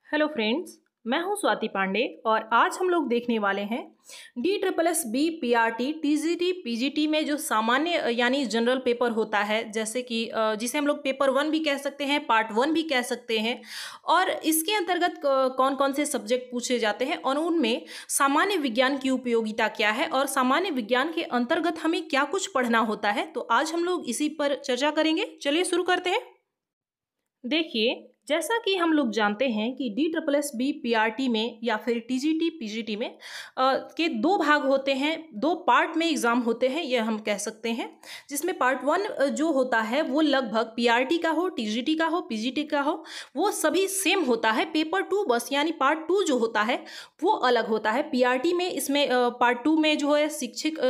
Hello friends, मैं हूं स्वाति पांडे और आज हम लोग देखने वाले हैं DSSB PRT TGT PGT में जो सामान्य यानी जनरल पेपर होता है, जैसे कि जिसे हम लोग पेपर 1 भी कह सकते हैं, पार्ट 1 भी कह सकते हैं। और इसके अंतर्गत कौन कौन से सब्जेक्ट पूछे जाते हैं और उनमें सामान्य विज्ञान की उपयोगिता क्या है और सामान्य विज्ञान के अंतर्गत हमें क्या कुछ पढ़ना होता है। तो आज हम लोग इसी पर चर्चा करेंगे। चलिए शुरू करते हैं। देखिए, जैसा कि हम लोग जानते हैं कि DSSB PRT में या फिर TGT PGT में के दो भाग होते हैं, दो पार्ट में एग्ज़ाम होते हैं, ये हम कह सकते हैं। जिसमें पार्ट 1 जो होता है वो लगभग PRT का हो, TGT का हो, PGT का हो, वो सभी सेम होता है। पेपर 2 बस यानी पार्ट 2 जो होता है वो अलग होता है। PRT में इसमें पार्ट 2 में जो है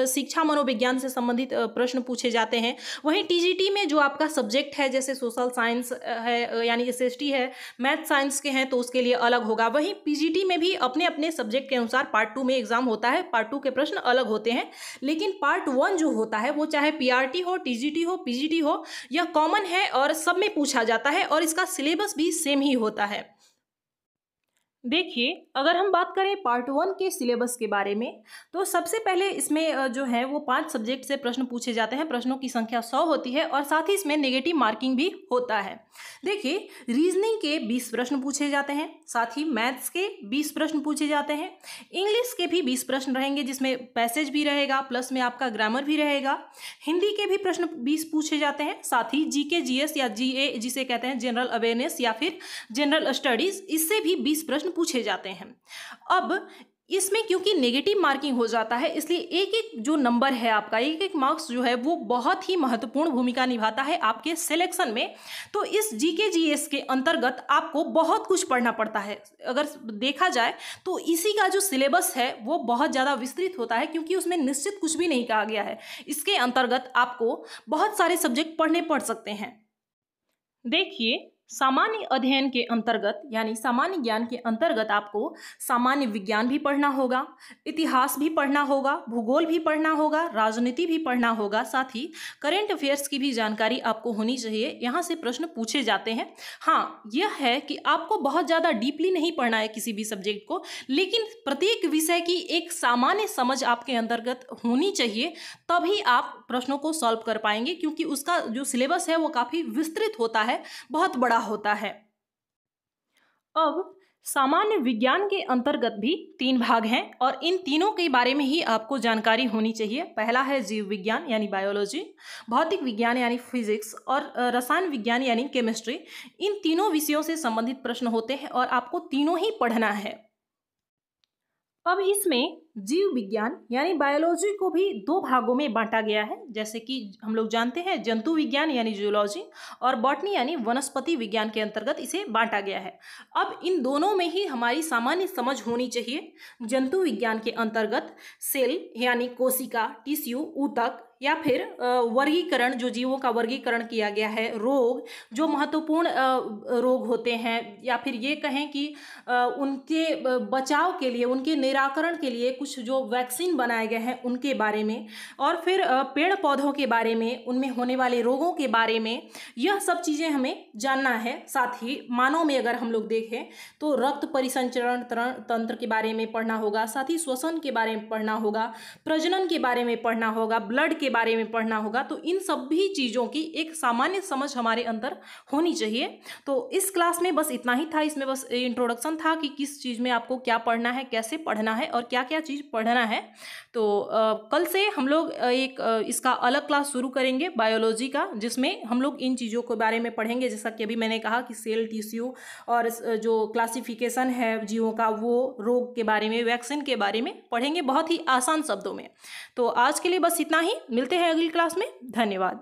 शिक्षा मनोविज्ञान से संबंधित प्रश्न पूछे जाते हैं। वहीं TGT में जो आपका सब्जेक्ट है, जैसे सोशल साइंस है यानी SST है, मैथ साइंस के हैं तो उसके लिए अलग होगा। वहीं PGT में भी अपने अपने सब्जेक्ट के अनुसार पार्ट 2 में एग्जाम होता है, पार्ट 2 के प्रश्न अलग होते हैं। लेकिन पार्ट 1 जो होता है वो चाहे PRT हो, TGT हो, PGT हो, यह कॉमन है और सब में पूछा जाता है और इसका सिलेबस भी सेम ही होता है। देखिए, अगर हम बात करें पार्ट 1 के सिलेबस के बारे में, तो सबसे पहले इसमें जो है वो 5 सब्जेक्ट से प्रश्न पूछे जाते हैं। प्रश्नों की संख्या 100 होती है और साथ ही इसमें नेगेटिव मार्किंग भी होता है। देखिए, रीजनिंग के 20 प्रश्न पूछे जाते हैं, साथ ही मैथ्स के 20 प्रश्न पूछे जाते हैं, इंग्लिश के भी 20 प्रश्न रहेंगे जिसमें पैसेज भी रहेगा, प्लस में आपका ग्रामर भी रहेगा। हिंदी के भी प्रश्न 20 पूछे जाते हैं, साथ ही GK GS या GA जिसे कहते हैं जनरल अवेयरनेस या फिर जनरल स्टडीज, इससे भी 20 प्रश्न पूछे जाते हैं। अब इसमें क्योंकि नेगेटिव मार्किंग हो जाता है, इसलिए एक एक जो नंबर है आपका, एक एक मार्क्स जो है वो बहुत ही महत्वपूर्ण भूमिका निभाता है आपके सिलेक्शन में। तो इस GK GS के अंतर्गत आपको बहुत कुछ पढ़ना पड़ता है। अगर देखा जाए तो इसी का जो सिलेबस है वो बहुत ज़्यादा विस्तृत होता है, क्योंकि उसमें निश्चित कुछ भी नहीं कहा गया है। इसके अंतर्गत आपको बहुत सारे सब्जेक्ट पढ़ने पड़ सकते हैं। देखिए, सामान्य अध्ययन के अंतर्गत यानी सामान्य ज्ञान के अंतर्गत आपको सामान्य विज्ञान भी पढ़ना होगा, इतिहास भी पढ़ना होगा, भूगोल भी पढ़ना होगा, राजनीति भी पढ़ना होगा, साथ ही करेंट अफेयर्स की भी जानकारी आपको होनी चाहिए। यहाँ से प्रश्न पूछे जाते हैं। हाँ, यह है कि आपको बहुत ज़्यादा डीपली नहीं पढ़ना है किसी भी सब्जेक्ट को, लेकिन प्रत्येक विषय की एक सामान्य समझ आपके अंतर्गत होनी चाहिए, तभी आप प्रश्नों को सॉल्व कर पाएंगे, क्योंकि उसका जो सिलेबस है वो काफ़ी विस्तृत होता है, बहुत बड़ा होता है। अब सामान्य विज्ञान के अंतर्गत भी 3 भाग हैं और इन तीनों के बारे में ही आपको जानकारी होनी चाहिए। पहला है जीव विज्ञान यानी बायोलॉजी, भौतिक विज्ञान यानी फिजिक्स और रसायन विज्ञान यानी केमिस्ट्री। इन तीनों विषयों से संबंधित प्रश्न होते हैं और आपको तीनों ही पढ़ना है। अब इसमें जीव विज्ञान यानी बायोलॉजी को भी 2 भागों में बांटा गया है, जैसे कि हम लोग जानते हैं जंतु विज्ञान यानी जूलॉजी और बॉटनी यानी वनस्पति विज्ञान के अंतर्गत इसे बांटा गया है। अब इन दोनों में ही हमारी सामान्य समझ होनी चाहिए। जंतु विज्ञान के अंतर्गत सेल यानी कोशिका, टिश्यू, ऊतक या फिर वर्गीकरण, जो जीवों का वर्गीकरण किया गया है, रोग, जो महत्वपूर्ण रोग होते हैं, या फिर ये कहें कि उनके बचाव के लिए, उनके निराकरण के लिए कुछ जो वैक्सीन बनाए गए हैं उनके बारे में, और फिर पेड़ पौधों के बारे में, उनमें होने वाले रोगों के बारे में, यह सब चीज़ें हमें जानना है। साथ ही मानव में अगर हम लोग देखें तो रक्त परिसंचरण तंत्र के बारे में पढ़ना होगा, साथ ही श्वसन के बारे में पढ़ना होगा, प्रजनन के बारे में पढ़ना होगा, ब्लड के बारे में पढ़ना होगा। तो इन सभी चीज़ों की एक सामान्य समझ हमारे अंदर होनी चाहिए। तो इस क्लास में बस इतना ही था। इसमें बस इंट्रोडक्शन था कि किस चीज़ में आपको क्या पढ़ना है, कैसे पढ़ना है और क्या क्या चीज़ पढ़ना है। तो कल से हम लोग इसका अलग क्लास शुरू करेंगे बायोलॉजी का, जिसमें हम लोग इन चीज़ों के बारे में पढ़ेंगे। जैसा कि अभी मैंने कहा कि सेल, टिश्यू और जो क्लासिफिकेशन है जीवों का, वो रोग के बारे में, वैक्सीन के बारे में पढ़ेंगे बहुत ही आसान शब्दों में। तो आज के लिए बस इतना ही। मिलते हैं अगली क्लास में। धन्यवाद।